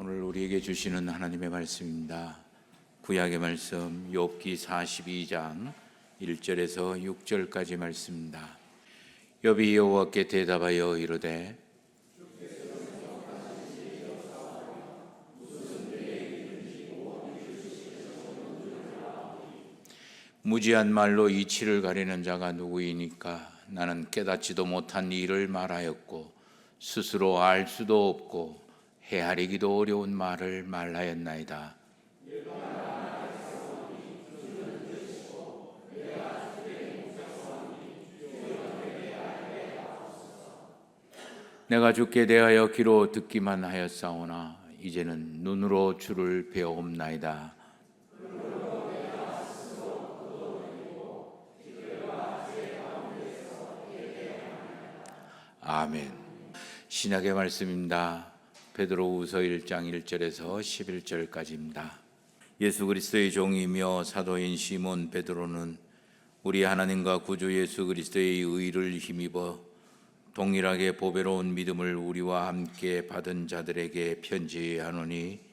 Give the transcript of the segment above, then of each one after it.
오늘 우리에게 주시는 하나님의 말씀입니다. 구약의 말씀 욥기 42장 1절에서 6절까지 말씀입니다. 욥이 여호와께 대답하여 이르되 무지한 말로 이치를 가리는 자가 누구이니까? 나는 깨닫지도 못한 일을 말하였고 스스로 알 수도 없고 헤아리기도 어려운 말을 말하였나이다. 내가 주께 대하여 귀로 듣기만 하였사오나 이제는 눈으로 주를 배옵나이다. 아멘. 신약의 말씀입니다. 베드로후서 1장 1절에서 11절까지입니다. 예수 그리스도의 종이며 사도인 시몬 베드로는 우리 하나님과 구주 예수 그리스도의 의를 힘입어 동일하게 보배로운 믿음을 우리와 함께 받은 자들에게 편지하노니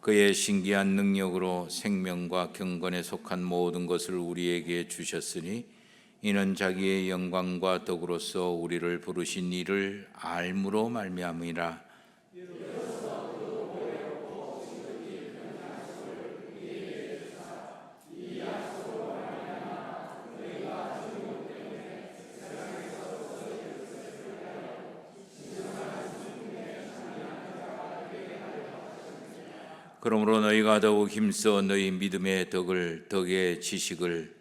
그의 신기한 능력으로 생명과 경건에 속한 모든 것을 우리에게 주셨으니 이는 자기의 영광과 덕으로서 우리를 부르신 이를 알므로 말미암으니라. 그러므로 너희가 더욱 힘써 너희 믿음의 덕의 지식을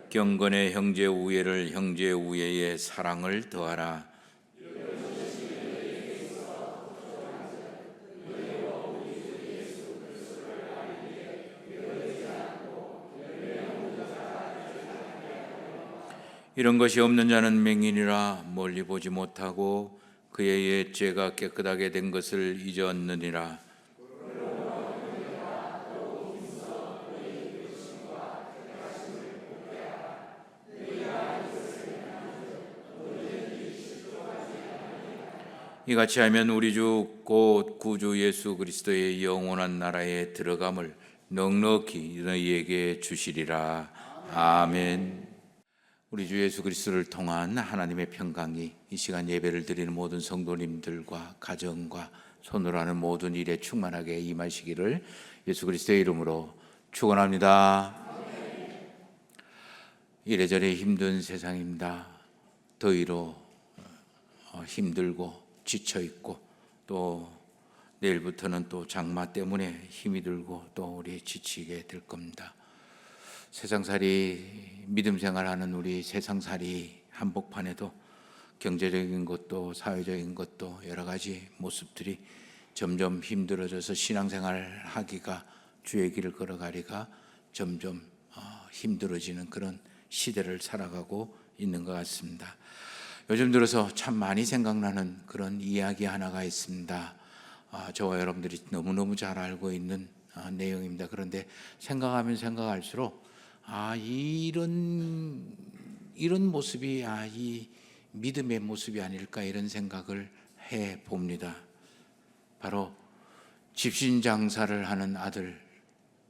경건의 형제 우애를 형제 우애의 사랑을 더하라. 이런 것이 없는 자는 맹인이라 멀리 보지 못하고 그의 옛 죄가 깨끗하게 된 것을 잊었느니라. 이같이 하면 우리 주 곧 구주 예수 그리스도의 영원한 나라에 들어감을 넉넉히 너희에게 주시리라. 아멘. 우리 주 예수 그리스도를 통한 하나님의 평강이 이 시간 예배를 드리는 모든 성도님들과 가정과 손으로 하는 모든 일에 충만하게 임하시기를 예수 그리스도의 이름으로 축원합니다. 이래저래 힘든 세상입니다. 더위로 힘들고 지쳐있고 또 내일부터는 또 장마 때문에 힘이 들고 또 우리 지치게 될 겁니다. 세상살이 믿음 생활하는 우리 세상살이 한복판에도 경제적인 것도 사회적인 것도 여러 가지 모습들이 점점 힘들어져서 신앙생활 하기가 주의 길을 걸어가리가 점점 힘들어지는 그런 시대를 살아가고 있는 것 같습니다. 요즘 들어서 참 많이 생각나는 그런 이야기 하나가 있습니다. 저와 여러분들이 너무너무 잘 알고 있는 내용입니다. 그런데 생각하면 생각할수록 이런 모습이 이 믿음의 모습이 아닐까 이런 생각을 해 봅니다. 바로 집신 장사를 하는 아들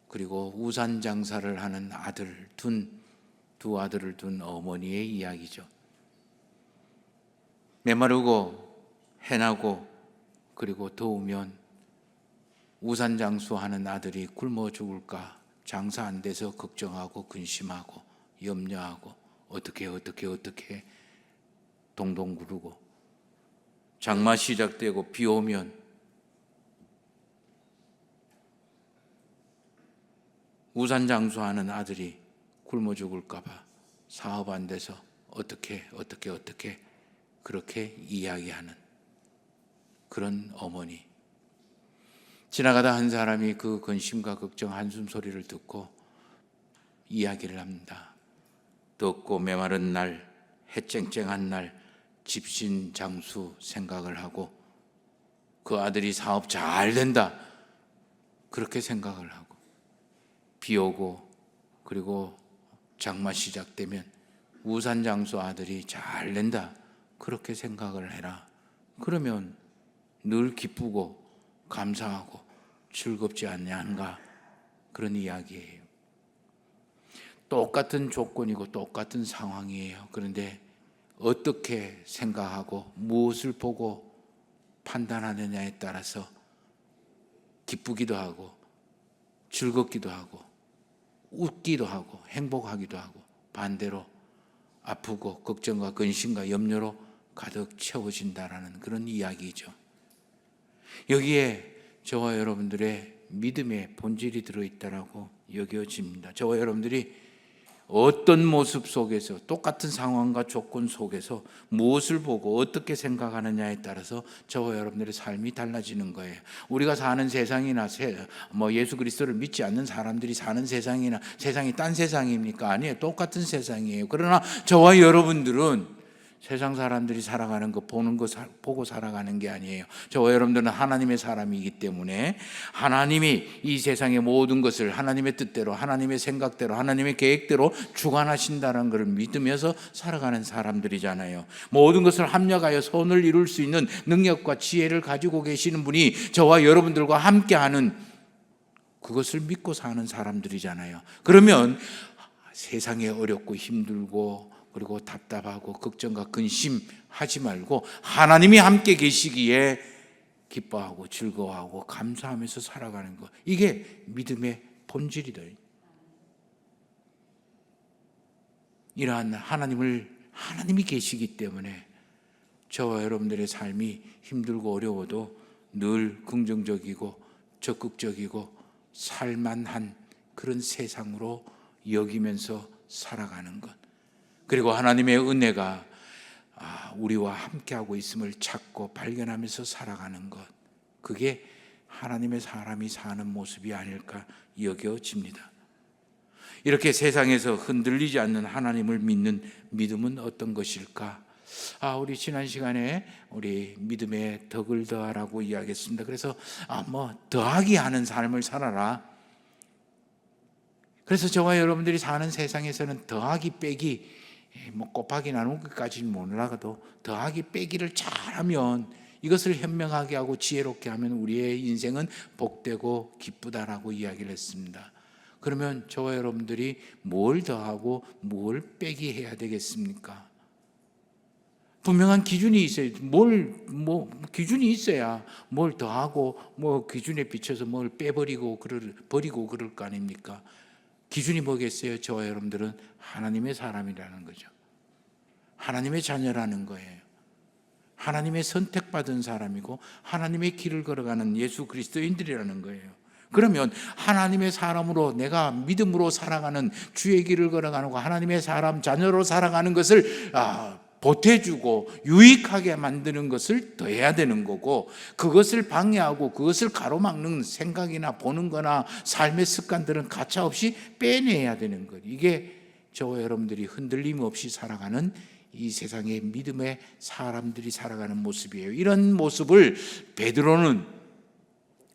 그리고 우산 장사를 하는 아들 두 아들을 둔 어머니의 이야기죠. 메마르고 해나고 그리고 더우면 우산 장수하는 아들이 굶어 죽을까 장사 안 돼서 걱정하고 근심하고 염려하고 어떻게 동동 구르고 장마 시작되고 비 오면 우산 장수하는 아들이 굶어 죽을까 봐 사업 안 돼서 어떻게 그렇게 이야기하는 그런 어머니. 지나가다 한 사람이 그 근심과 걱정 한숨 소리를 듣고 이야기를 합니다. 덥고 메마른 날, 해쨍쨍한 날 집신 장수 생각을 하고 그 아들이 사업 잘 된다 그렇게 생각을 하고 비 오고 그리고 장마 시작되면 우산장수 아들이 잘 낸다, 그렇게 생각을 해라. 그러면 늘 기쁘고 감사하고 즐겁지 않냐는가, 그런 이야기예요. 똑같은 조건이고 똑같은 상황이에요. 그런데 어떻게 생각하고 무엇을 보고 판단하느냐에 따라서 기쁘기도 하고 즐겁기도 하고 웃기도 하고 행복하기도 하고, 반대로 아프고 걱정과 근심과 염려로 가득 채워진다라는 그런 이야기죠. 여기에 저와 여러분들의 믿음의 본질이 들어있다라고 여겨집니다. 저와 여러분들이 어떤 모습 속에서, 똑같은 상황과 조건 속에서 무엇을 보고 어떻게 생각하느냐에 따라서 저와 여러분들의 삶이 달라지는 거예요. 우리가 사는 세상이나 예수 그리스도를 믿지 않는 사람들이 사는 세상이나 세상이 딴 세상입니까? 아니에요. 똑같은 세상이에요. 그러나 저와 여러분들은 세상 사람들이 살아가는 거 보는 거 보고 살아가는 게 아니에요. 저와 여러분들은 하나님의 사람이기 때문에 하나님이 이 세상의 모든 것을 하나님의 뜻대로, 하나님의 생각대로, 하나님의 계획대로 주관하신다는 것을 믿으면서 살아가는 사람들이잖아요. 모든 것을 합력하여 선을 이룰 수 있는 능력과 지혜를 가지고 계시는 분이 저와 여러분들과 함께하는, 그것을 믿고 사는 사람들이잖아요. 그러면 세상에 어렵고 힘들고 그리고 답답하고 걱정과 근심하지 말고 하나님이 함께 계시기에 기뻐하고 즐거워하고 감사하면서 살아가는 것, 이게 믿음의 본질이다. 이러한 하나님이 계시기 때문에 저와 여러분들의 삶이 힘들고 어려워도 늘 긍정적이고 적극적이고 살만한 그런 세상으로 여기면서 살아가는 것, 그리고 하나님의 은혜가 우리와 함께하고 있음을 찾고 발견하면서 살아가는 것, 그게 하나님의 사람이 사는 모습이 아닐까 여겨집니다. 이렇게 세상에서 흔들리지 않는 하나님을 믿는 믿음은 어떤 것일까? 우리 지난 시간에 우리 믿음의 덕을 더하라고 이야기했습니다. 그래서 더하기 하는 삶을 살아라. 그래서 저와 여러분들이 사는 세상에서는 더하기 빼기, 곱하기 나누기까지는 몰라도 더하기 빼기를 잘하면, 이것을 현명하게 하고 지혜롭게 하면 우리의 인생은 복되고 기쁘다라고 이야기를 했습니다. 그러면 저와 여러분들이 뭘 더하고 뭘 빼기 해야 되겠습니까? 분명한 기준이 있어요. 기준이 있어야 뭘 더하고 기준에 비춰서 뭘 빼버리고 버리고 그럴 거 아닙니까? 기준이 뭐겠어요? 저와 여러분들은 하나님의 사람이라는 거죠. 하나님의 자녀라는 거예요. 하나님의 선택받은 사람이고 하나님의 길을 걸어가는 예수 그리스도인들이라는 거예요. 그러면 하나님의 사람으로, 내가 믿음으로 살아가는, 주의 길을 걸어가는 하나님의 사람, 자녀로 살아가는 것을 보태주고 유익하게 만드는 것을 더해야 되는 거고, 그것을 방해하고 그것을 가로막는 생각이나 보는 거나 삶의 습관들은 가차없이 빼내야 되는 것. 이게 저와 여러분들이 흔들림 없이 살아가는 이 세상의 믿음의 사람들이 살아가는 모습이에요. 이런 모습을 베드로는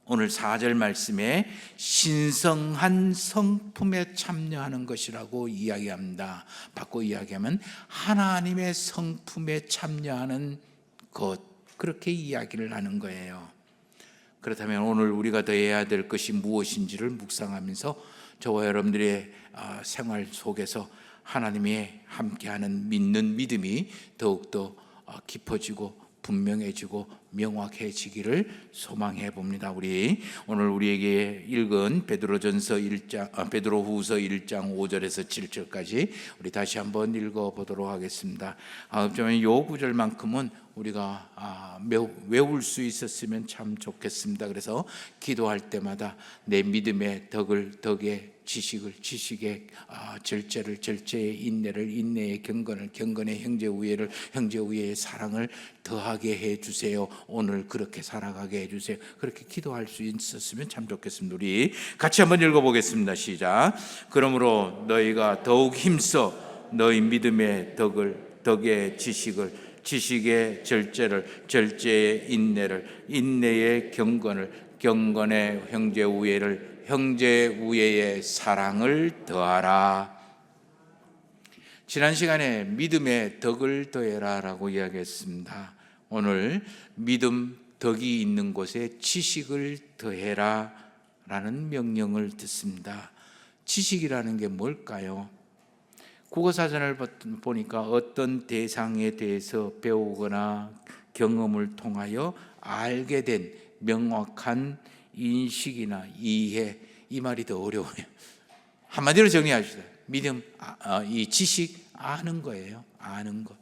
오늘 4절 말씀에 신성한 성품에 참여하는 것이라고 이야기합니다. 바꿔 이야기하면 하나님의 성품에 참여하는 것, 그렇게 이야기를 하는 거예요. 그렇다면 오늘 우리가 더해야 될 것이 무엇인지를 묵상하면서 저와 여러분들의 생활 속에서 하나님의 함께하는 믿는 믿음이 더욱더 깊어지고 분명해지고 명확해지기를 소망해 봅니다. 오늘 우리에게 읽은 베드로후서 1장 5절에서 7절까지 우리 다시 한번 읽어보도록 하겠습니다. 요 구절만큼은 우리가 외울 수 있었으면 참 좋겠습니다. 그래서 기도할 때마다 내 믿음의 덕의 지식의 절제를, 절제의 인내를, 인내의 경건을, 경건의 형제 우애를, 형제 우애의 사랑을 더하게 해주세요. 오늘 그렇게 살아가게 해주세요. 그렇게 기도할 수 있었으면 참 좋겠습니다. 우리 같이 한번 읽어보겠습니다. 시작. 그러므로 너희가 더욱 힘써 너희 믿음의 덕의 지식을, 지식의 절제를, 절제의 인내를, 인내의 경건을, 경건의 형제 우애를, 형제 우애의 사랑을 더하라. 지난 시간에 믿음의 덕을 더해라 라고 이야기했습니다. 오늘 믿음 덕이 있는 곳에 지식을 더해라 라는 명령을 듣습니다. 지식이라는 게 뭘까요? 국어사전을 보니까 어떤 대상에 대해서 배우거나 경험을 통하여 알게 된 명확한 인식이나 이해, 이 말이 더 어려워요. 한마디로 정리합시다. 믿음, 이 지식, 아는 거예요. 아는 것.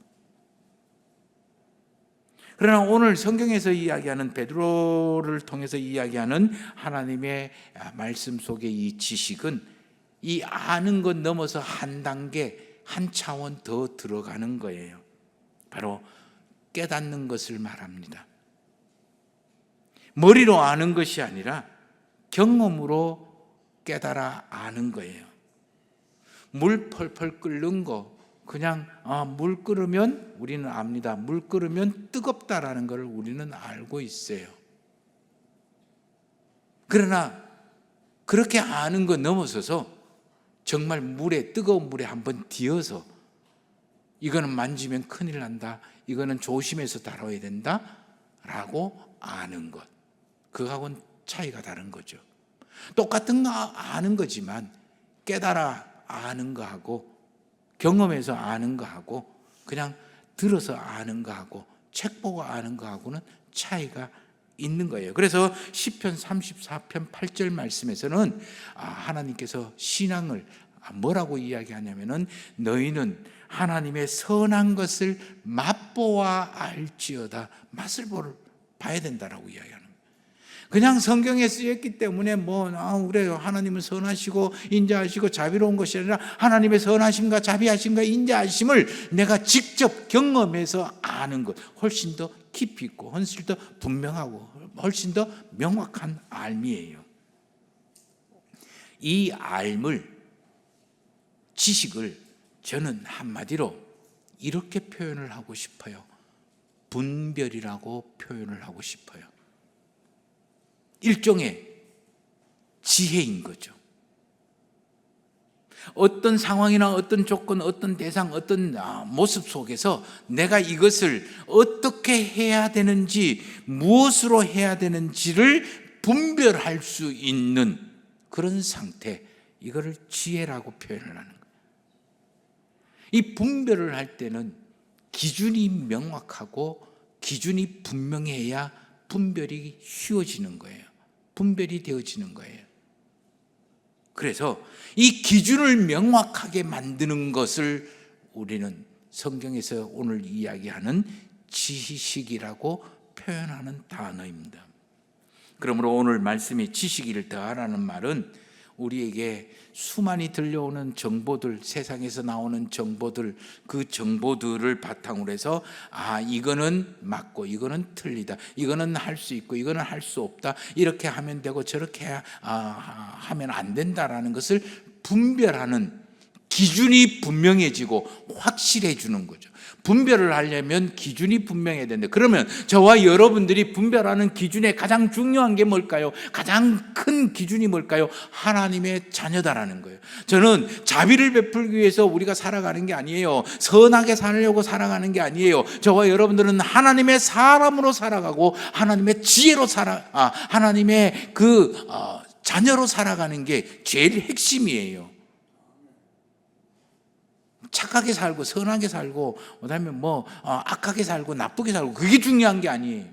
그러나 오늘 성경에서 이야기하는, 베드로를 통해서 이야기하는 하나님의 말씀 속의 이 지식은 이 아는 것 넘어서 한 단계, 한 차원 더 들어가는 거예요. 바로 깨닫는 것을 말합니다. 머리로 아는 것이 아니라 경험으로 깨달아 아는 거예요. 물 펄펄 끓는 거, 그냥 물 끓으면 우리는 압니다. 물 끓으면 뜨겁다라는 걸 우리는 알고 있어요. 그러나 그렇게 아는 거 넘어서서 정말 뜨거운 물에 한번 디어서 이거는 만지면 큰일 난다, 이거는 조심해서 다뤄야 된다 라고 아는 것, 그거하고는 차이가 다른 거죠. 똑같은 거 아는 거지만 깨달아 아는 거하고 경험해서 아는 거하고 그냥 들어서 아는 거하고 책 보고 아는 거하고는 차이가 있는 거예요. 그래서 시편 34편 8절 말씀에서는 하나님께서 신앙을 뭐라고 이야기하냐면은 너희는 하나님의 선한 것을 맛보아 알지어다. 맛을 봐야 된다라고 이야기하는 거예요. 그냥 성경에 쓰였기 때문에 그래요, 하나님은 선하시고 인자하시고 자비로운 것이 아니라 하나님의 선하심과 자비하심과 인자하심을 내가 직접 경험해서 아는 것, 훨씬 더 깊이 있고 훨씬 더 분명하고 훨씬 더 명확한 알미예요. 이 알물, 지식을 저는 한마디로 이렇게 표현을 하고 싶어요. 분별이라고 표현을 하고 싶어요. 일종의 지혜인 거죠. 어떤 상황이나 어떤 조건, 어떤 대상, 어떤 모습 속에서 내가 이것을 어떻게 해야 되는지, 무엇으로 해야 되는지를 분별할 수 있는 그런 상태, 이거를 지혜라고 표현을 하는 거예요. 이 분별을 할 때는 기준이 명확하고 기준이 분명해야 분별이 쉬워지는 거예요. 분별이 되어지는 거예요. 그래서 이 기준을 명확하게 만드는 것을 우리는 성경에서 오늘 이야기하는 지식이라고 표현하는 단어입니다. 그러므로 오늘 말씀이 지식을 더하라는 말은 우리에게 수많이 들려오는 정보들, 세상에서 나오는 정보들, 그 정보들을 바탕으로 해서 이거는 맞고 이거는 틀리다, 이거는 할 수 있고 이거는 할 수 없다, 이렇게 하면 되고 저렇게 하면 안 된다라는 것을 분별하는 기준이 분명해지고 확실해지는 거죠. 분별을 하려면 기준이 분명해야 된다. 그러면 저와 여러분들이 분별하는 기준의 가장 중요한 게 뭘까요? 가장 큰 기준이 뭘까요? 하나님의 자녀다라는 거예요. 저는 자비를 베풀기 위해서 우리가 살아가는 게 아니에요. 선하게 살려고 살아가는 게 아니에요. 저와 여러분들은 하나님의 사람으로 살아가고 하나님의 지혜로 하나님의 자녀로 살아가는 게 제일 핵심이에요. 착하게 살고 선하게 살고 그다음에 악하게 살고 나쁘게 살고 그게 중요한 게 아니에요.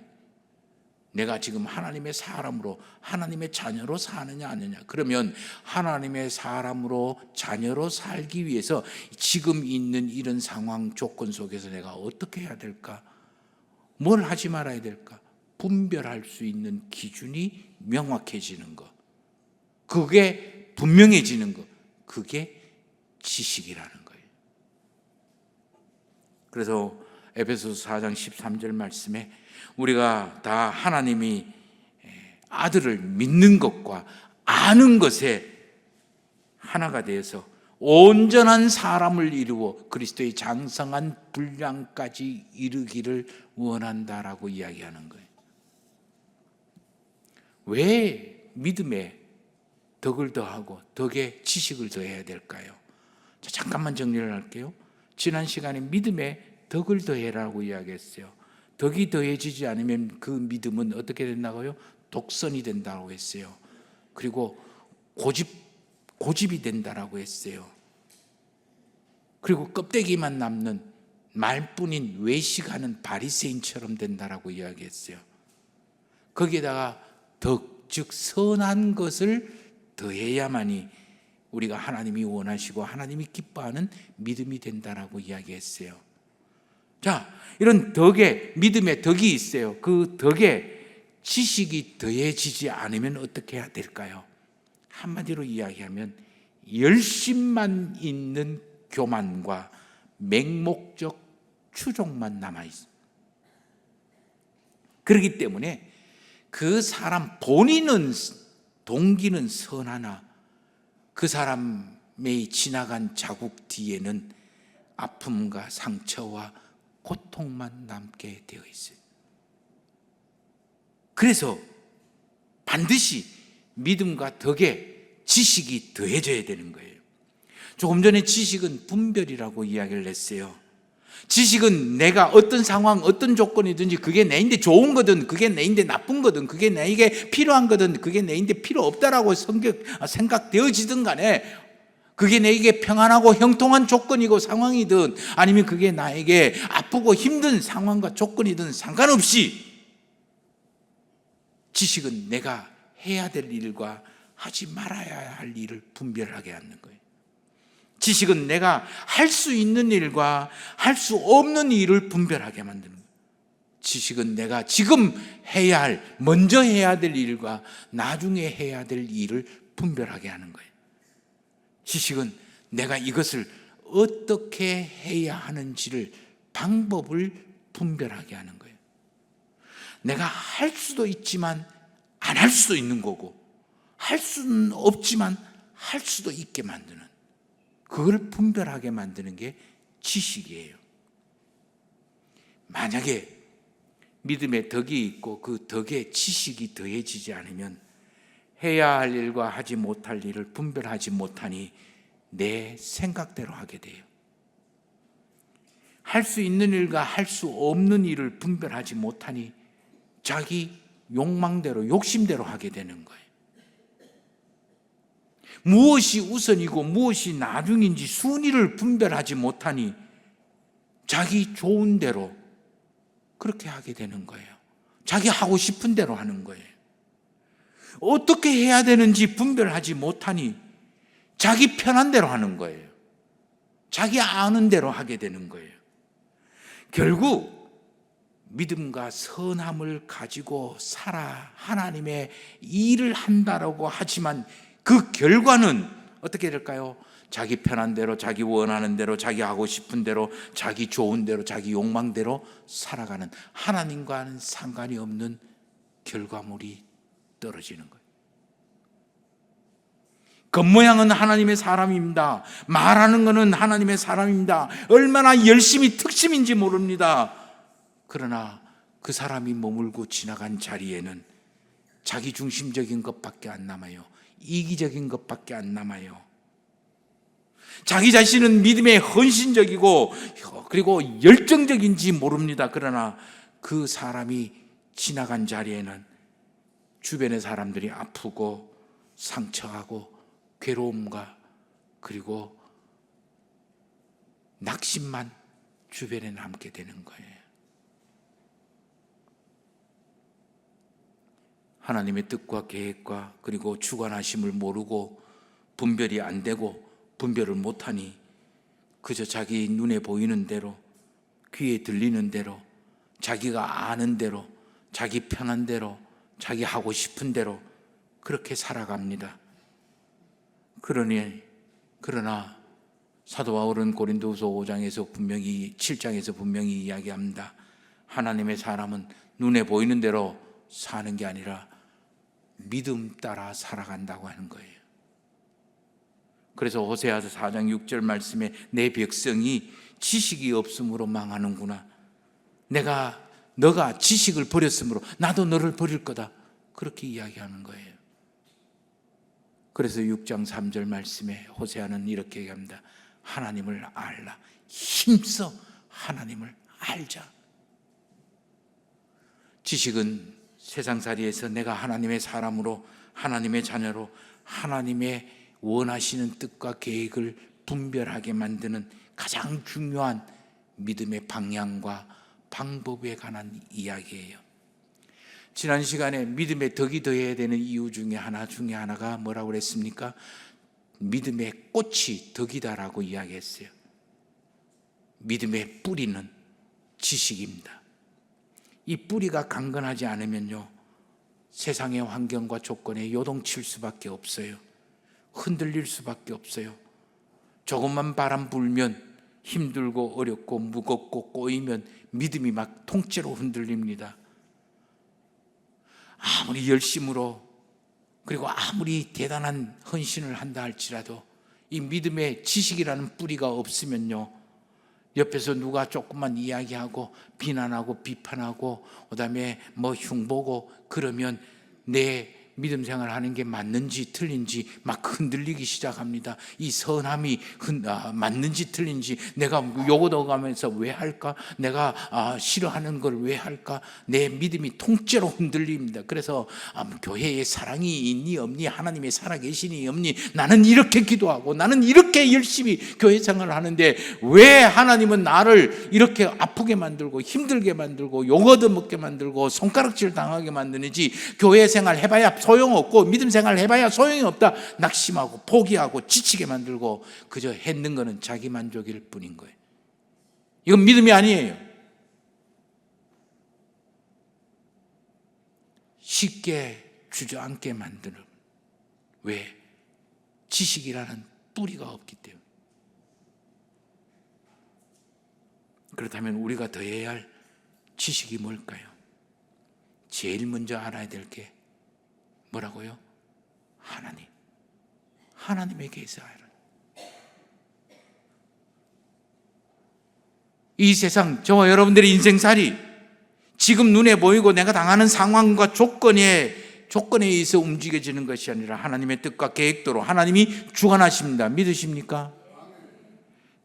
내가 지금 하나님의 사람으로 하나님의 자녀로 사느냐 아니냐. 그러면 하나님의 사람으로 자녀로 살기 위해서 지금 있는 이런 상황 조건 속에서 내가 어떻게 해야 될까? 뭘 하지 말아야 될까? 분별할 수 있는 기준이 명확해지는 것, 그게 분명해지는 것, 그게 지식이라는 거예요. 그래서 에베소서 4장 13절 말씀에 우리가 다 하나님이 아들을 믿는 것과 아는 것에 하나가 되어서 온전한 사람을 이루어 그리스도의 장성한 분량까지 이르기를 원한다라고 이야기하는 거예요. 왜 믿음의 덕을 더하고 덕에 지식을 더해야 될까요? 자, 잠깐만 정리를 할게요. 지난 시간에 믿음에 덕을 더해라고 이야기했어요. 덕이 더해지지 않으면 그 믿음은 어떻게 된다고요? 독선이 된다고 했어요. 그리고 고집이 된다라고 했어요. 그리고 껍데기만 남는 말뿐인 외식하는 바리새인처럼 된다라고 이야기했어요. 거기에다가 덕, 즉 선한 것을 더해야만이 우리가 하나님이 원하시고 하나님이 기뻐하는 믿음이 된다라고 이야기했어요. 자, 이런 덕에, 믿음의 덕이 있어요. 그 덕에 지식이 더해지지 않으면 어떻게 해야 될까요? 한마디로 이야기하면 열심만 있는 교만과 맹목적 추종만 남아있어요. 그렇기 때문에 그 사람 본인은 동기는 선하나 그 사람의 지나간 자국 뒤에는 아픔과 상처와 고통만 남게 되어 있어요. 그래서 반드시 믿음과 덕에 지식이 더해져야 되는 거예요. 조금 전에 지식은 분별이라고 이야기를 했어요. 지식은 내가 어떤 상황, 어떤 조건이든지 그게 내인데 좋은 거든 그게 내인데 나쁜 거든 그게 내게 필요한 거든 그게 내인데 필요 없다라고 생각되어지든 간에 그게 내게 평안하고 형통한 조건이고 상황이든 아니면 그게 나에게 아프고 힘든 상황과 조건이든 상관없이 지식은 내가 해야 될 일과 하지 말아야 할 일을 분별하게 하는 거예요. 지식은 내가 할 수 있는 일과 할 수 없는 일을 분별하게 만드는 거예요. 지식은 내가 지금 해야 할, 먼저 해야 될 일과 나중에 해야 될 일을 분별하게 하는 거예요. 지식은 내가 이것을 어떻게 해야 하는지를 방법을 분별하게 하는 거예요. 내가 할 수도 있지만 안 할 수도 있는 거고 할 수는 없지만 할 수도 있게 만드는, 그걸 분별하게 만드는 게 지식이에요. 만약에 믿음의 덕이 있고 그 덕에 지식이 더해지지 않으면 해야 할 일과 하지 못할 일을 분별하지 못하니 내 생각대로 하게 돼요. 할 수 있는 일과 할 수 없는 일을 분별하지 못하니 자기 욕망대로, 욕심대로 하게 되는 거예요. 무엇이 우선이고 무엇이 나중인지 순위를 분별하지 못하니 자기 좋은 대로 그렇게 하게 되는 거예요. 자기 하고 싶은 대로 하는 거예요. 어떻게 해야 되는지 분별하지 못하니 자기 편한 대로 하는 거예요. 자기 아는 대로 하게 되는 거예요. 결국 믿음과 선함을 가지고 살아 하나님의 일을 한다라고 하지만 그 결과는 어떻게 될까요? 자기 편한 대로, 자기 원하는 대로, 자기 하고 싶은 대로, 자기 좋은 대로, 자기 욕망대로 살아가는, 하나님과는 상관이 없는 결과물이 떨어지는 거예요. 겉모양은 하나님의 사람입니다. 말하는 것은 하나님의 사람입니다. 얼마나 열심히 특심인지 모릅니다. 그러나 그 사람이 머물고 지나간 자리에는 자기 중심적인 것밖에 안 남아요. 이기적인 것밖에 안 남아요. 자기 자신은 믿음에 헌신적이고 그리고 열정적인지 모릅니다. 그러나 그 사람이 지나간 자리에는 주변의 사람들이 아프고 상처하고 괴로움과 그리고 낙심만 주변에 남게 되는 거예요. 하나님의 뜻과 계획과 그리고 주관하심을 모르고 분별이 안 되고 분별을 못하니 그저 자기 눈에 보이는 대로, 귀에 들리는 대로, 자기가 아는 대로, 자기 편한 대로, 자기 하고 싶은 대로 그렇게 살아갑니다. 그러나 사도 바울은 고린도후서 5장에서 분명히 7장에서 분명히 이야기합니다. 하나님의 사람은 눈에 보이는 대로 사는 게 아니라 믿음 따라 살아간다고 하는 거예요. 그래서 호세아서 4장 6절 말씀에 내 백성이 지식이 없으므로 망하는구나. 너가 지식을 버렸으므로 나도 너를 버릴 거다. 그렇게 이야기하는 거예요. 그래서 6장 3절 말씀에 호세아는 이렇게 얘기합니다. 하나님을 알라. 힘써 하나님을 알자. 지식은 세상살이에서 내가 하나님의 사람으로, 하나님의 자녀로 하나님의 원하시는 뜻과 계획을 분별하게 만드는 가장 중요한 믿음의 방향과 방법에 관한 이야기예요. 지난 시간에 믿음의 덕이 더해야 되는 이유 중에 하나가 뭐라고 그랬습니까? 믿음의 꽃이 덕이다라고 이야기했어요. 믿음의 뿌리는 지식입니다. 이 뿌리가 강건하지 않으면요, 세상의 환경과 조건에 요동칠 수밖에 없어요. 흔들릴 수밖에 없어요. 조금만 바람 불면 힘들고 어렵고 무겁고 꼬이면 믿음이 막 통째로 흔들립니다. 아무리 열심으로, 그리고 아무리 대단한 헌신을 한다 할지라도 이 믿음의 지식이라는 뿌리가 없으면요, 옆에서 누가 조금만 이야기하고 비난하고 비판하고 그다음에 뭐 흉보고 그러면 내 믿음 생활하는 게 맞는지 틀린지 막 흔들리기 시작합니다. 이 선함이 맞는지 틀린지, 내가 요거 넣어가면서 왜 할까? 내가 싫어하는 걸 왜 할까? 내 믿음이 통째로 흔들립니다. 그래서 교회에 사랑이 있니 없니, 하나님의 살아계시니 없니, 나는 이렇게 기도하고 나는 이렇게 열심히 교회 생활을 하는데 왜 하나님은 나를 이렇게 아프게 만들고 힘들게 만들고 욕 얻어먹게 만들고 손가락질 당하게 만드는지, 교회 생활 해봐야 소용없고 믿음 생활 해봐야 소용이 없다 낙심하고 포기하고 지치게 만들고 그저 했는 거는 자기 만족일 뿐인 거예요. 이건 믿음이 아니에요. 쉽게 주저앉게 만드는, 왜? 지식이라는 뿌리가 없기 때문에. 그렇다면 우리가 더해야 할 지식이 뭘까요? 제일 먼저 알아야 될 게 뭐라고요? 하나님. 하나님에게서 알아요. 이 세상, 저와 여러분들의 인생살이 지금 눈에 보이고 내가 당하는 상황과 조건에 의해서 움직여지는 것이 아니라 하나님의 뜻과 계획대로 하나님이 주관하십니다. 믿으십니까?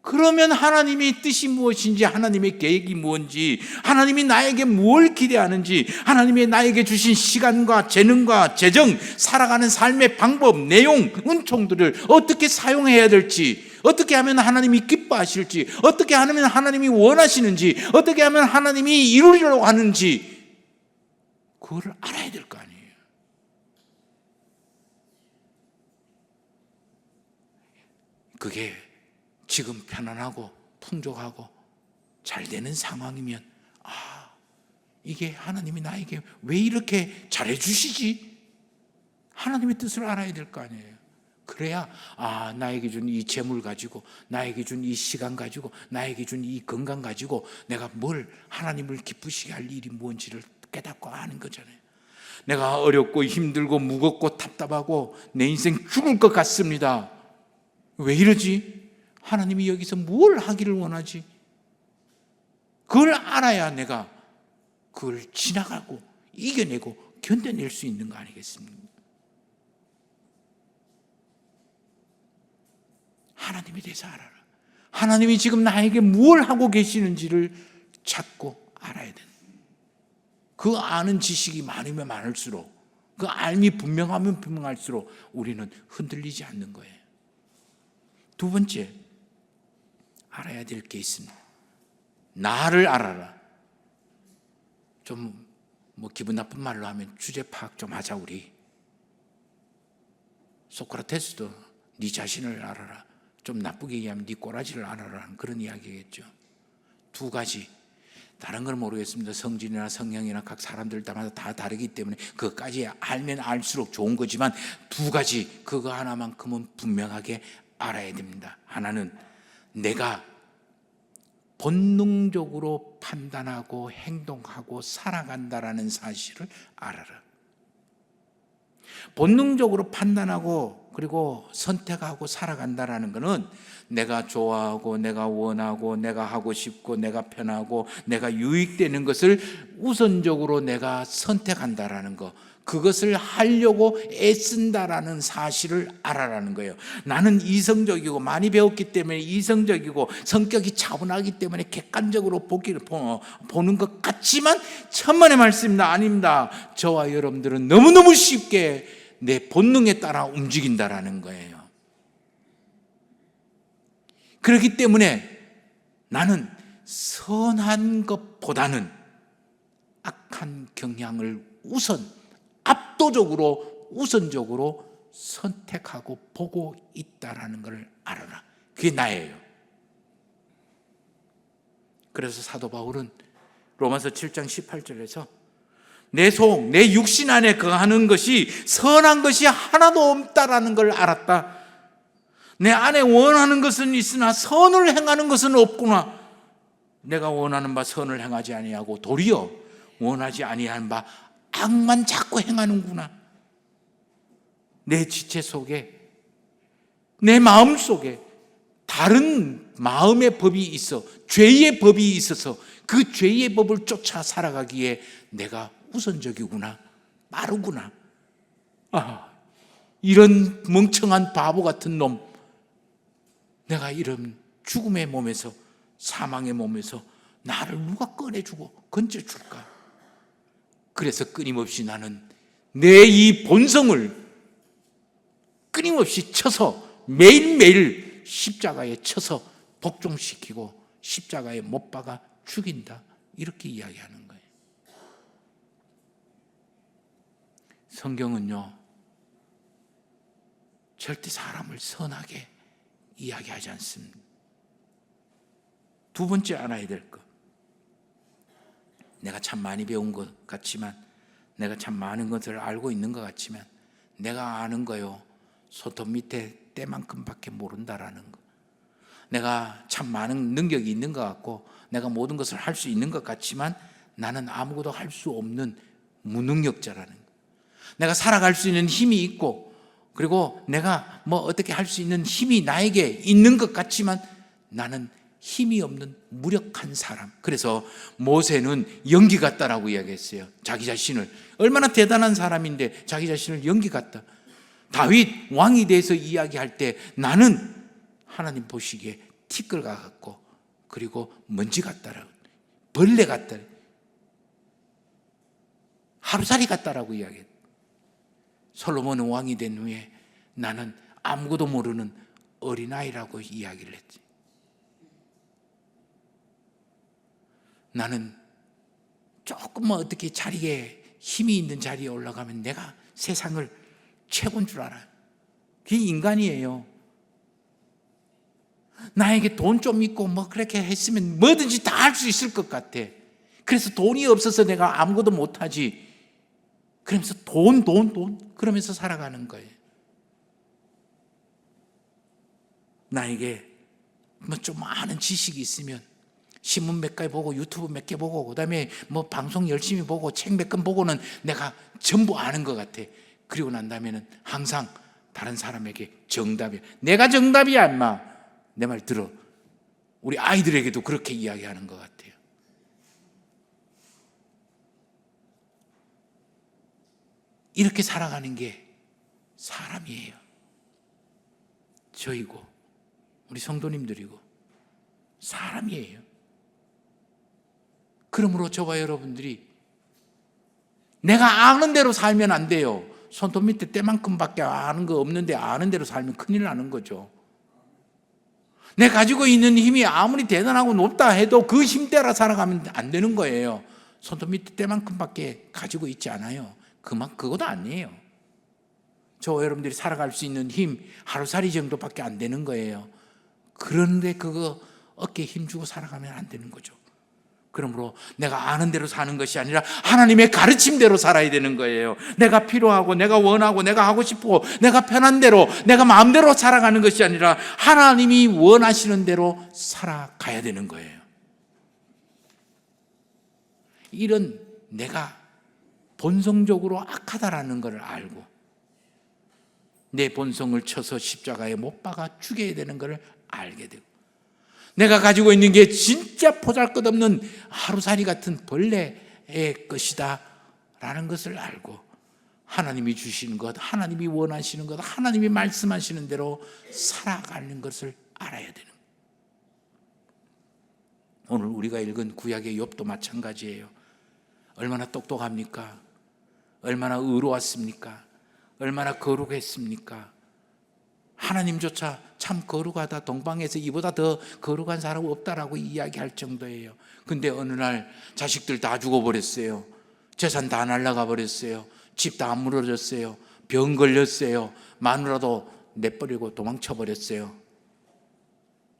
그러면 하나님의 뜻이 무엇인지, 하나님의 계획이 뭔지, 하나님이 나에게 뭘 기대하는지, 하나님이 나에게 주신 시간과 재능과 재정, 살아가는 삶의 방법, 내용, 은총들을 어떻게 사용해야 될지, 어떻게 하면 하나님이 기뻐하실지, 어떻게 하면 하나님이 원하시는지, 어떻게 하면 하나님이 이루려고 하는지, 그걸 알아야 될 거 아니에요. 그게 지금 편안하고 풍족하고 잘 되는 상황이면, 이게 하나님이 나에게 왜 이렇게 잘해 주시지? 하나님의 뜻을 알아야 될 거 아니에요. 그래야 나에게 준 이 재물 가지고, 나에게 준 이 시간 가지고, 나에게 준 이 건강 가지고 내가 뭘 하나님을 기쁘시게 할 일이 뭔지를 깨닫고 아는 거잖아요. 내가 어렵고 힘들고 무겁고 답답하고 내 인생 죽을 것 같습니다. 왜 이러지? 하나님이 여기서 뭘 하기를 원하지? 그걸 알아야 내가 그걸 지나가고 이겨내고 견뎌낼 수 있는 거 아니겠습니까? 하나님에 대해서 알아라. 하나님이 지금 나에게 뭘 하고 계시는지를 찾고 알아야 된다. 그 아는 지식이 많으면 많을수록, 그 알미 분명하면 분명할수록 우리는 흔들리지 않는 거예요. 두 번째, 알아야 될 게 있습니다. 나를 알아라. 좀 기분 나쁜 말로 하면 주제 파악 좀 하자 우리. 소크라테스도 네 자신을 알아라. 좀 나쁘게 얘기하면 네 꼬라지를 알아라, 그런 이야기겠죠. 두 가지. 다른 건 모르겠습니다. 성질이나 성향이나 각 사람들마다 다 다르기 때문에 그것까지 알면 알수록 좋은 거지만 두 가지, 그거 하나만큼은 분명하게 알아야 됩니다. 하나는 내가 본능적으로 판단하고 행동하고 살아간다라는 사실을 알아라. 본능적으로 판단하고 그리고 선택하고 살아간다라는 것은 내가 좋아하고 내가 원하고 내가 하고 싶고 내가 편하고 내가 유익되는 것을 우선적으로 내가 선택한다라는 것, 그것을 하려고 애쓴다라는 사실을 알아라는 거예요. 나는 이성적이고 많이 배웠기 때문에 이성적이고 성격이 차분하기 때문에 객관적으로 보는 것 같지만 천만의 말씀입니다. 아닙니다. 저와 여러분들은 너무너무 쉽게 내 본능에 따라 움직인다라는 거예요. 그렇기 때문에 나는 선한 것보다는 악한 경향을 압도적으로 우선적으로 선택하고 보고 있다라는 걸 알아라. 그게 나예요. 그래서 사도 바울은 로마서 7장 18절에서 내 속, 내 육신 안에 거하는 것이 선한 것이 하나도 없다라는 걸 알았다. 내 안에 원하는 것은 있으나 선을 행하는 것은 없구나. 내가 원하는 바 선을 행하지 아니하고 도리어 원하지 아니하는 바 악만 자꾸 행하는구나. 내 지체 속에, 내 마음 속에 다른 마음의 법이 있어, 죄의 법이 있어서 그 죄의 법을 쫓아 살아가기에 내가 우선적이구나, 빠르구나. 이런 멍청한 바보 같은 놈, 내가 이런 죽음의 몸에서, 사망의 몸에서 나를 누가 꺼내주고 건져줄까? 그래서 끊임없이 나는 내 이 본성을 끊임없이 쳐서 매일매일 십자가에 쳐서 복종시키고 십자가에 못 박아 죽인다. 이렇게 이야기하는 거예요. 성경은요, 절대 사람을 선하게 이야기하지 않습니다. 두 번째 알아야 될 것. 내가 참 많이 배운 것 같지만, 내가 참 많은 것을 알고 있는 것 같지만, 내가 아는 거요, 손톱 밑에 때만큼밖에 모른다라는 거. 내가 참 많은 능력이 있는 것 같고 내가 모든 것을 할 수 있는 것 같지만 나는 아무것도 할 수 없는 무능력자라는 거. 내가 살아갈 수 있는 힘이 있고 그리고 내가 뭐 어떻게 할 수 있는 힘이 나에게 있는 것 같지만 나는 힘이 없는 무력한 사람. 그래서 모세는 연기 같다라고 이야기했어요. 자기 자신을. 얼마나 대단한 사람인데 자기 자신을 연기 같다. 다윗 왕이 대해서 이야기할 때 나는 하나님 보시기에 티끌 같고 그리고 먼지 같다라고, 벌레 같다, 하루살이 같다라고 이야기했다. 솔로몬은 왕이 된 후에 나는 아무것도 모르는 어린아이라고 이야기를 했지. 나는 조금만 어떻게 자리에 힘이 있는 자리에 올라가면 내가 세상을 최고인 줄 알아요. 그게 인간이에요. 나에게 돈 좀 있고 뭐 그렇게 했으면 뭐든지 다 할 수 있을 것 같아. 그래서 돈이 없어서 내가 아무것도 못하지. 그러면서 돈 그러면서 살아가는 거예요. 나에게 뭐 좀 아는 지식이 있으면 신문 몇 개 보고 유튜브 몇 개 보고 그다음에 뭐 방송 열심히 보고 책 몇 권 보고는 내가 전부 아는 것 같아. 그리고 난 다음에는 항상 다른 사람에게 정답이야. 내가 정답이야 인마. 내 말 들어. 우리 아이들에게도 그렇게 이야기하는 것 같아요. 이렇게 살아가는 게 사람이에요. 저이고 우리 성도님들이고 사람이에요. 그러므로 저와 여러분들이 내가 아는 대로 살면 안 돼요. 손톱 밑에 때만큼밖에 아는 거 없는데 아는 대로 살면 큰일 나는 거죠. 내가 가지고 있는 힘이 아무리 대단하고 높다 해도 그 힘대로 살아가면 안 되는 거예요. 손톱 밑에 때만큼밖에 가지고 있지 않아요. 그것도 아니에요. 저와 여러분들이 살아갈 수 있는 힘 하루살이 정도밖에 안 되는 거예요. 그런데 그거 어깨에 힘주고 살아가면 안 되는 거죠. 그러므로 내가 아는 대로 사는 것이 아니라 하나님의 가르침대로 살아야 되는 거예요. 내가 필요하고 내가 원하고 내가 하고 싶고 내가 편한 대로 내가 마음대로 살아가는 것이 아니라 하나님이 원하시는 대로 살아가야 되는 거예요. 이런 내가 본성적으로 악하다라는 걸 알고 내 본성을 쳐서 십자가에 못 박아 죽여야 되는 걸 알게 되고 내가 가지고 있는 게 진짜 보잘것없는 하루살이 같은 벌레의 것이다 라는 것을 알고 하나님이 주시는 것, 하나님이 원하시는 것, 하나님이 말씀하시는 대로 살아가는 것을 알아야 되는 거예요. 오늘 우리가 읽은 구약의 욥도 마찬가지예요. 얼마나 똑똑합니까? 얼마나 의로웠습니까? 얼마나 거룩했습니까? 하나님조차 참 거룩하다, 동방에서 이보다 더 거룩한 사람 없다라고 이야기할 정도예요. 근데 어느 날 자식들 다 죽어버렸어요. 재산 다 날아가 버렸어요. 집 다 무너졌어요. 병 걸렸어요. 마누라도 내버리고 도망쳐 버렸어요.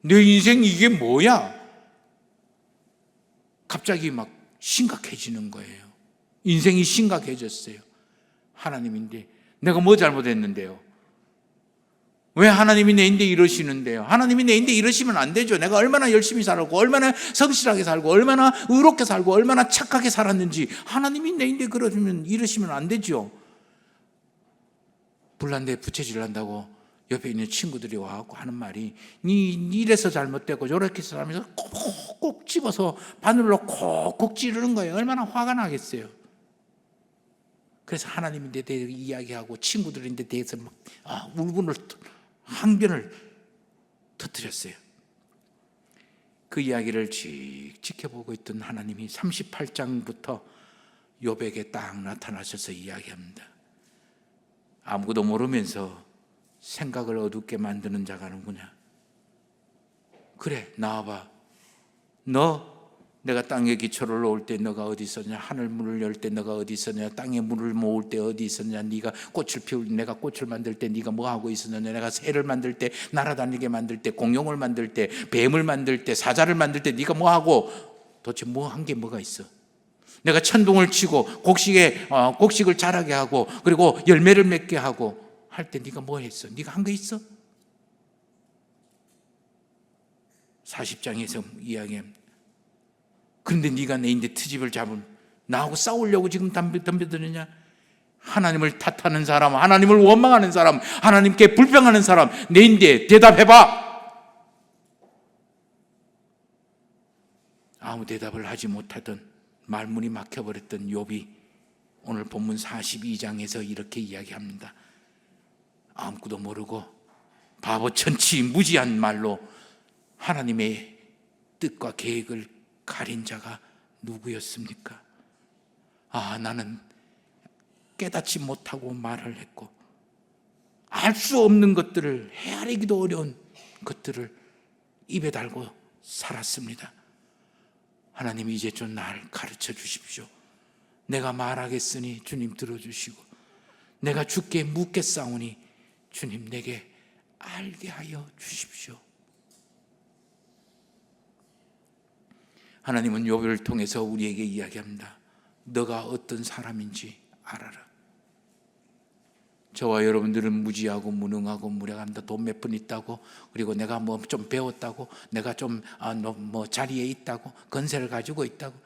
내 인생 이게 뭐야? 갑자기 막 심각해지는 거예요. 인생이 심각해졌어요. 하나님인데 내가 뭐 잘못했는데요? 왜 하나님이 내 인데 이러시는데요? 하나님이 내 인데 이러시면 안 되죠. 내가 얼마나 열심히 살았고, 얼마나 성실하게 살고, 얼마나 의롭게 살고, 얼마나 착하게 살았는지 하나님이 내 인데 그러시면 이러시면 안 되죠. 불난데 부채질 한다고 옆에 있는 친구들이 와갖고 하는 말이, 니 이래서 잘못되고 저렇게 해서 하면서 콕콕 집어서 바늘로 콕콕 찌르는 거예요. 얼마나 화가 나겠어요. 그래서 하나님인데 대해서 이야기하고 친구들인데 대해서 막 울분을, 항변을 터뜨렸어요. 그 이야기를 지켜보고 있던 하나님이 38장부터 욥에게 딱 나타나셔서 이야기합니다. 아무것도 모르면서 생각을 어둡게 만드는 자가 누구냐? 그래, 나와봐. 너 내가 땅에 기초를 놓을 때 너가 어디 있었냐? 하늘 문을 열 때 너가 어디 있었냐? 땅에 물을 모을 때 어디 있었냐? 네가 꽃을 피울 때, 내가 꽃을 만들 때 네가 뭐 하고 있었냐? 내가 새를 만들 때, 날아다니게 만들 때, 공룡을 만들 때, 뱀을 만들 때, 사자를 만들 때 네가 뭐 하고, 도대체 뭐 한 게 뭐가 있어? 내가 천둥을 치고 곡식을 자라게 하고, 그리고 열매를 맺게 하고 할 때 네가 뭐 했어? 네가 한 거 있어? 40장에서 이야기합니다. 그런데 네가 내 인데 트집을 잡은, 나하고 싸우려고 지금 덤벼드느냐? 하나님을 탓하는 사람, 하나님을 원망하는 사람, 하나님께 불평하는 사람, 내 인데 대답해봐. 아무 대답을 하지 못하던, 말문이 막혀버렸던 욥이 오늘 본문 42장에서 이렇게 이야기합니다. 아무것도 모르고 바보천치 무지한 말로 하나님의 뜻과 계획을 가린 자가 누구였습니까? 나는 깨닫지 못하고 말을 했고, 알 수 없는 것들을, 헤아리기도 어려운 것들을 입에 달고 살았습니다. 하나님이 이제 좀 날 가르쳐 주십시오. 내가 말하겠으니 주님 들어주시고, 내가 주께 묻겠사오니 주님 내게 알게 하여 주십시오. 하나님은 욥을 통해서 우리에게 이야기합니다. 너가 어떤 사람인지 알아라. 저와 여러분들은 무지하고 무능하고 무력합니다. 돈 몇 푼 있다고, 그리고 내가 뭐 좀 배웠다고, 내가 좀 뭐 자리에 있다고, 건세를 가지고 있다고,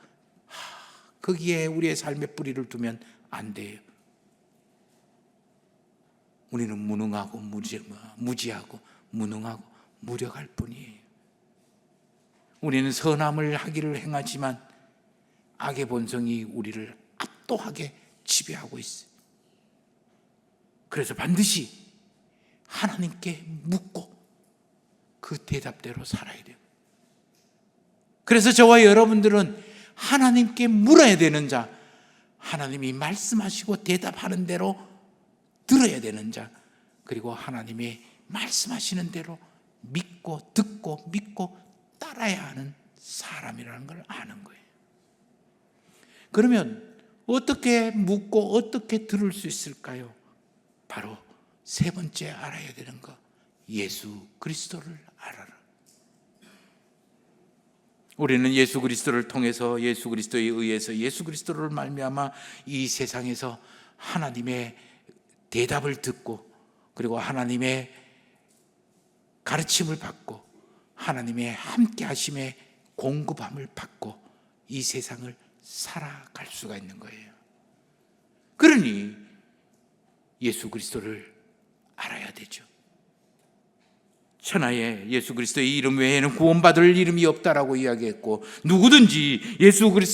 거기에 우리의 삶의 뿌리를 두면 안 돼요. 우리는 무능하고 무지하고 무능하고 무력할 뿐이에요. 우리는 선함을 하기를 행하지만 악의 본성이 우리를 압도하게 지배하고 있어요. 그래서 반드시 하나님께 묻고 그 대답대로 살아야 돼요. 그래서 저와 여러분들은 하나님께 물어야 되는 자, 하나님이 말씀하시고 대답하는 대로 들어야 되는 자, 그리고 하나님이 말씀하시는 대로 믿고 듣고 믿고 따라야 하는 사람이라는 걸 아는 거예요. 그러면 어떻게 묻고 어떻게 들을 수 있을까요? 바로 세 번째 알아야 되는 거, 예수 그리스도를 알아라. 우리는 예수 그리스도를 통해서, 예수 그리스도에 의해서, 예수 그리스도를 말미암아 이 세상에서 하나님의 대답을 듣고, 그리고 하나님의 가르침을 받고, 하나님의 함께 하심의 공급함을 받고 이 세상을 살아갈 수가 있는 거예요. 그러니 예수 그리스도를 알아야 되죠. 천하에 예수 그리스도의 이름 외에는 구원받을 이름이 없다라고 이야기했고, 누구든지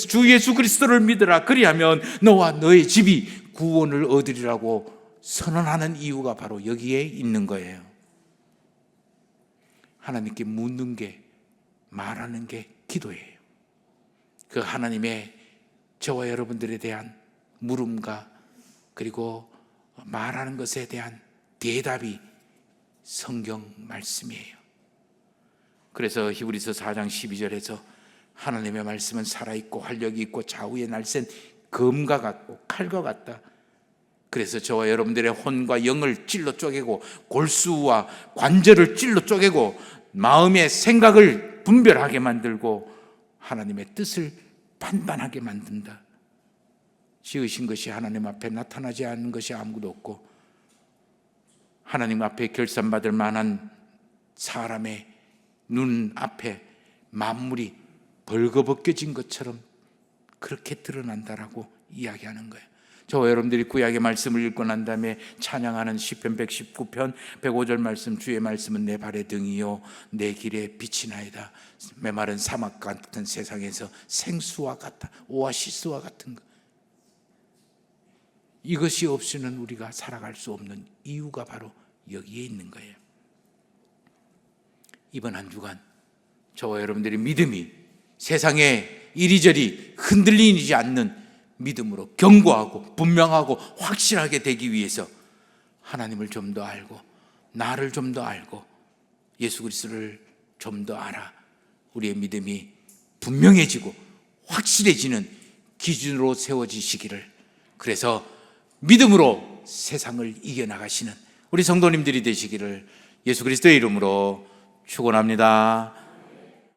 주 예수 그리스도를 믿으라, 그리하면 너와 너의 집이 구원을 얻으리라고 선언하는 이유가 바로 여기에 있는 거예요. 하나님께 묻는 게, 말하는 게 기도예요. 그 하나님의 저와 여러분들에 대한 물음과 그리고 말하는 것에 대한 대답이 성경 말씀이에요. 그래서 히브리서 4장 12절에서 하나님의 말씀은 살아있고 활력이 있고 좌우에 날쌘 검과 같고 칼과 같다. 그래서 저와 여러분들의 혼과 영을 찔러 쪼개고 골수와 관절을 찔러 쪼개고 마음의 생각을 분별하게 만들고 하나님의 뜻을 판단하게 만든다. 지으신 것이 하나님 앞에 나타나지 않는 것이 아무것도 없고 하나님 앞에 결산받을 만한 사람의 눈 앞에 만물이 벌거벗겨진 것처럼 그렇게 드러난다라고 이야기하는 거예요. 저와 여러분들이 구약의 말씀을 읽고 난 다음에 찬양하는 시편 119편 105절 말씀, 주의 말씀은 내 발의 등이요 내 길의 빛이나이다. 메마른 사막 같은 세상에서 생수와 같다, 오아시스와 같은 것. 이것이 없이는 우리가 살아갈 수 없는 이유가 바로 여기에 있는 거예요. 이번 한 주간 저와 여러분들의 믿음이 세상에 이리저리 흔들리지 않는 믿음으로 견고하고 분명하고 확실하게 되기 위해서 하나님을 좀 더 알고 나를 좀 더 알고 예수 그리스도를 좀 더 알아 우리의 믿음이 분명해지고 확실해지는 기준으로 세워지시기를, 그래서 믿음으로 세상을 이겨나가시는 우리 성도님들이 되시기를 예수 그리스도의 이름으로 축원합니다.